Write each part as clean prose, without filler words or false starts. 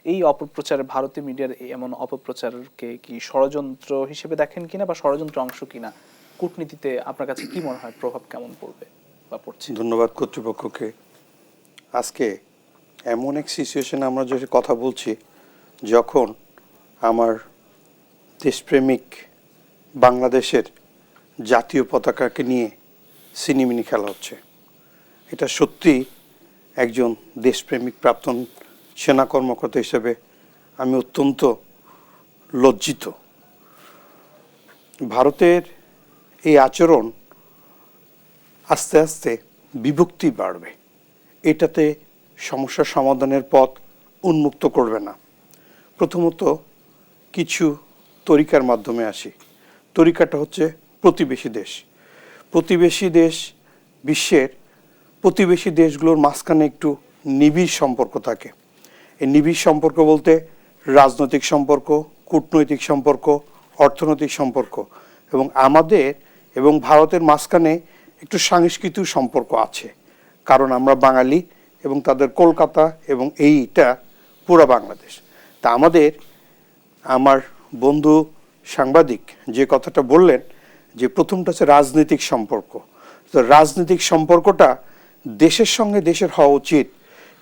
এই অপপ্রচারে ভারতীয় মিডিয়ার এমন অপপ্রচারকে কি ষড়যন্ত্র হিসেবে দেখেন কিনা বা ষড়যন্ত্র অংশ কিনা, কূটনীতিতে আপনার কাছে কি মনে হয় প্রভাব কেমন পড়বে বা পড়ছে? ধন্যবাদ কর্তৃপক্ষকে। আজকে এমন এক সিচুয়েশনে আমরা যে কথা বলছি, যখন আমার দেশপ্রেমিক বাংলাদেশের জাতীয় পতাকাকে নিয়ে সিনেমিনি খেলা হচ্ছে। এটা সত্যি একজন দেশপ্রেমিক প্রাক্তন সেনা কর্মকর্তা হিসেবে আমি অত্যন্ত লজ্জিত। ভারতের এই আচরণ আস্তে আস্তে বিভক্তি বাড়বে, এটাতে সমস্যা সমাধানের পথ উন্মুক্ত করবে না। প্রথমত কিছু তরিকার মাধ্যমে আসি। তরিকাটা হচ্ছে প্রতিবেশী দেশ। প্রতিবেশী দেশ, বিশ্বের প্রতিবেশী দেশগুলোর মাঝখানে একটু নিবিড় সম্পর্ক থাকে। এই নিবিড় সম্পর্ক বলতে রাজনৈতিক সম্পর্ক, কূটনৈতিক সম্পর্ক, অর্থনৈতিক সম্পর্ক, এবং আমাদের এবং ভারতের মাঝখানে একটু সাংস্কৃতিক সম্পর্ক আছে, কারণ আমরা বাঙালি এবং তাদের কলকাতা এবং এইটা পুরা বাংলাদেশ। তা আমার বন্ধু সাংবাদিক যে কথাটা বললেন, যে প্রথমটা হচ্ছে রাজনৈতিক সম্পর্ক। তো রাজনৈতিক সম্পর্কটা দেশের সঙ্গে দেশের হওয়া উচিত,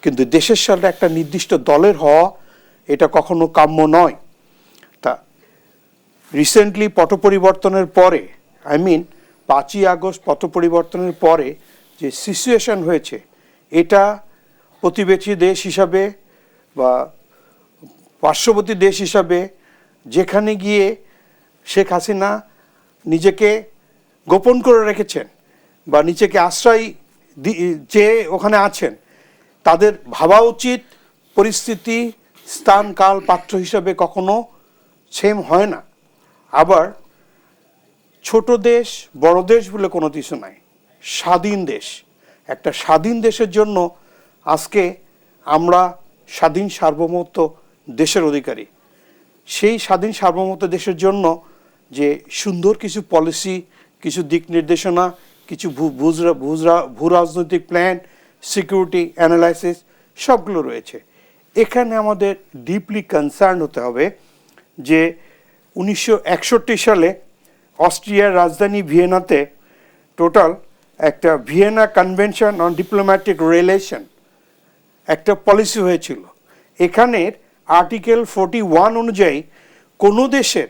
কিন্তু দেশের সাথে একটা নির্দিষ্ট দলের হওয়া এটা কখনো কাম্য নয়। তা রিসেন্টলি পট পরিবর্তনের পরে, 5ই আগস্ট পট পরিবর্তনের পরে যে সিচুয়েশন হয়েছে, এটা প্রতিবেশী দেশ হিসাবে বা পার্শ্ববর্তী দেশ হিসাবে যেখানে গিয়ে শেখ হাসিনা নিজেকে গোপন করে রেখেছেন বা নিজেকে আশ্রয় যে ওখানে আছেন, তাদের ভাবা উচিত পরিস্থিতি স্থান কাল পাত্র হিসাবে কখনো সেম হয় না। আবার ছোট দেশ বড় দেশ বলে কোনো কিছু নাই, স্বাধীন দেশ। একটা স্বাধীন দেশের জন্য আজকে আমরা স্বাধীন সার্বভৌমত্ব দেশের অধিকারী। সেই স্বাধীন সার্বভৌমত্ব দেশের জন্য যে সুন্দর কিছু পলিসি, কিছু দিক নির্দেশনা, কিছু ভূ রাজনৈতিক প্ল্যান, সিকিউরিটি অ্যানালাইসিস সবগুলো রয়েছে। এখানে আমাদের ডিপলি কনসার্ন হতে হবে যে 1961 সালে অস্ট্রিয়ার রাজধানী ভিয়েনাতে টোটাল একটা Vienna convention on diplomatic relation একটা পলিসি হয়েছিল। এখানের আর্টিকেল 41 অনুযায়ী কোনো দেশের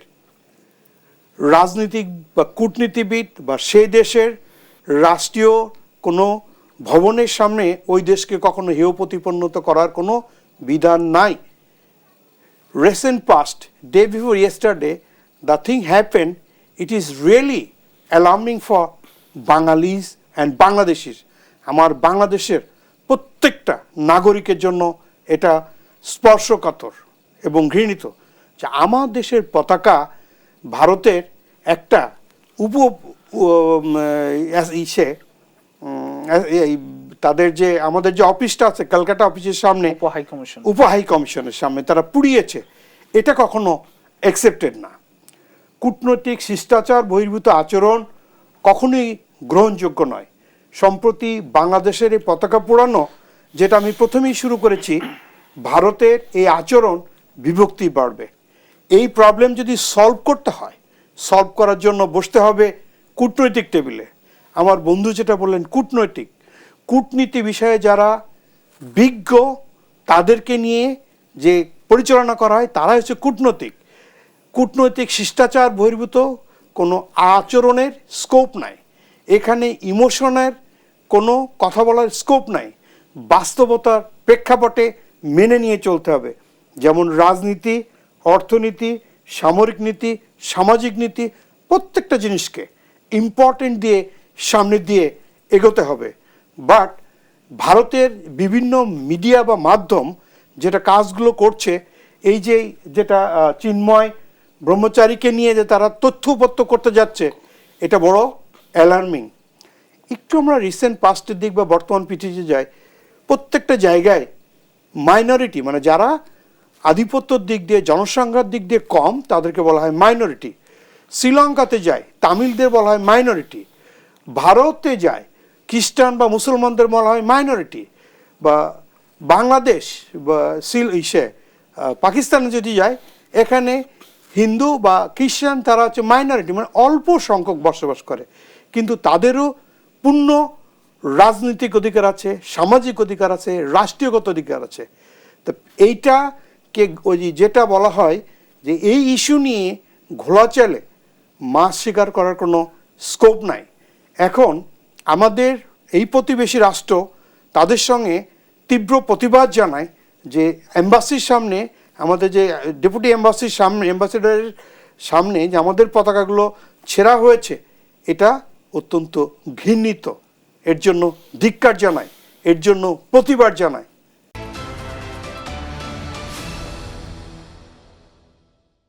রাজনীতিক বা কূটনীতিবিদ বা সেই দেশের রাষ্ট্রীয় কোনো ভবনের সামনে ওই দেশকে কখনো হেয় প্রতিপন্নত করার কোনো বিধান নাই। Recent past, day before yesterday, the thing happened. It is really alarming for Bangalis and Bangladeshis. আমার বাংলাদেশের প্রত্যেকটা নাগরিকের জন্য এটা স্পর্শকাতর এবং ঘৃণিত যে আমার দেশের পতাকা ভারতের একটা তাদের যে আমাদের যে অফিসটা আছে কলকাতা অফিসের সামনে, উপ হাই কমিশনের সামনে তারা পুড়িয়েছে। এটা কখনো অ্যাকসেপ্টেড না। কূটনৈতিক শিষ্টাচার বহির্ভূত আচরণ কখনোই গ্রহণযোগ্য নয়। সম্প্রতি বাংলাদেশের এই পতাকা পোড়ানো, যেটা আমি প্রথমেই শুরু করেছি, ভারতের এই আচরণ বিভক্তি বাড়বে। এই প্রবলেম যদি সলভ করতে হয়, সলভ করার জন্য বসতে হবে কূটনৈতিক টেবিলে। আমার বন্ধু যেটা বললেন কূটনীতি বিষয়ে যারা বিজ্ঞ, তাদেরকে নিয়ে যে পরিচালনা করা হয় তারা হচ্ছে কূটনৈতিক শিষ্টাচার বহির্ভূত কোনো আচরণের স্কোপ নাই। এখানে ইমোশনের কোনো কথা বলার স্কোপ নাই। বাস্তবতার প্রেক্ষাপটে মেনে নিয়ে চলতে হবে। যেমন রাজনীতি, অর্থনীতি, সামরিক নীতি, সামাজিক নীতি, প্রত্যেকটা জিনিসকে ইম্পর্টেন্ট দিয়ে সামনে দিয়ে এগোতে হবে। বাট ভারতের বিভিন্ন মিডিয়া বা মাধ্যম যেটা কাজগুলো করছে, এই যেটা চিন্ময় ব্রহ্মচারীকে নিয়ে যে তারা তথ্যপত্র করতে যাচ্ছে, এটা বড় অ্যালার্মিং। একটু আমরা রিসেন্ট পাস্টের দিক বা বর্তমান পিছিয়ে যাই, প্রত্যেকটা জায়গায় মাইনরিটি, মানে যারা আধিপত্যর দিক দিয়ে জনসংখ্যার দিক দিয়ে কম, তাদেরকে বলা হয় মাইনরিটি। শ্রীলঙ্কাতে যায় তামিলদের বলা হয় মাইনরিটি। ভারতে যায় খ্রিস্টান বা মুসলমানদের বলা হয় মাইনরিটি। বা বাংলাদেশ বা পাকিস্তানে যদি যায়, এখানে হিন্দু বা খ্রিস্টান তারা হচ্ছে মাইনরিটি, মানে অল্প সংখ্যক বসবাস করে, কিন্তু তাদেরও পূর্ণ রাজনৈতিক অধিকার আছে, সামাজিক অধিকার আছে, রাষ্ট্রীয়গত অধিকার আছে। তো এইটাকে ওই যেটা বলা হয় যে এই ইস্যু নিয়ে ঘোলাচলে মাছ শিকার করার কোনো স্কোপ নাই। এখন আমাদের এই প্রতিবেশী রাষ্ট্র তাদের সঙ্গে তীব্র প্রতিবাদ জানায় যে এম্বাসির সামনে, আমাদের যে ডেপুটি এম্বাসির সামনে, অ্যাম্বাসেডারের সামনে যে আমাদের পতাকাগুলো ছেঁড়া হয়েছে, এটা অত্যন্ত ঘৃণিত। এর জন্য ধিক্কার জানায়, এর জন্য প্রতিবাদ জানায়।